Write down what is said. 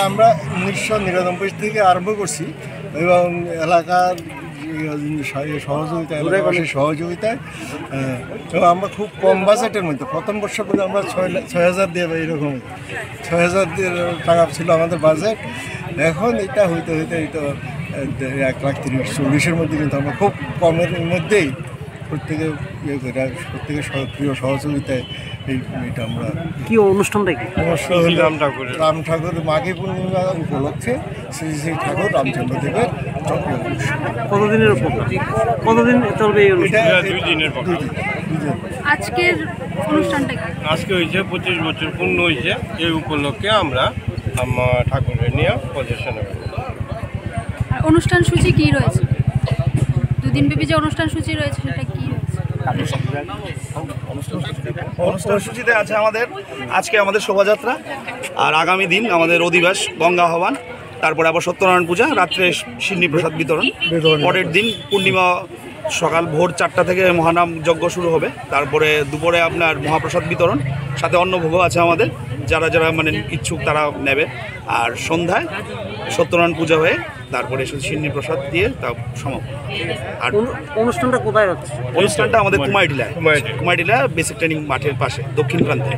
আমরা 1999 থেকে আরম্ভ করছি এবং এলাকার সহযোগিতায় এবং আমরা খুব কম বাজেটের মধ্যে প্রথম বর্ষ পর্যন্ত আমরা 6,000 দিয়ে এরকম 6,000 টাকা ছিল আমাদের বাজেট। এখন এটা হইতে এটা 1,30,40,000-এর মধ্যে কিন্তু আমরা খুব কমের মধ্যেই প্রত্যেকে প্রত্যেকের সক্রিয় সহযোগিতায় এইটা আমরা কি অনুষ্ঠানটা কি রাম ঠাকুর মাঘী পূর্ণিমা উপলক্ষে শ্রী শ্রী ঠাকুর রামচন্দ্র দেবের চক্র কতদিনের প্রোগ্রাম, কতদিন চলবে এই অনুষ্ঠান? 2 দিনের প্রোগ্রাম। আজকের অনুষ্ঠানটা কি? আজকে হয়েছে 25 বছর পূর্ণ হয়েছে, এই উপলক্ষে আমরা আমার ঠাকুরের নিয়ে প্রদর্শন করব। আর অনুষ্ঠান সূচি কি রয়েছে? 2 দিন ব্যাপী যে অনুষ্ঠান সূচি রয়েছে সেটা কি রয়েছে? অনুষ্ঠান সূচিতে আছে আজকে আমাদের শোভাযাত্রা, আর আগামী দিন আমাদের অধিবাস গঙ্গা আহ্বান, তারপরে আবার সত্যনারায়ণ পূজা, রাত্রে সিন্নি প্রসাদ বিতরণ, পরের দিন পূর্ণিমা সকাল ভোর 4টা থেকে মহানাম যজ্ঞ শুরু হবে, তারপরে দুপুরে আপনার মহাপ্রসাদ বিতরণ, সাথে অন্নভোগও আছে আমাদের, যারা যারা মানে ইচ্ছুক তারা নেবে। আর সন্ধ্যায় সত্যনারায়ণ পূজা হয়ে তারপরে সিন্নি প্রসাদ দিয়ে তা সমাপ্ত। আর অনুষ্ঠানটা কোথায় হচ্ছে? অনুষ্ঠানটা আমাদের কুমারটিলা বেসিক ট্রেনিং মাঠের পাশে দক্ষিণ প্রান্তে।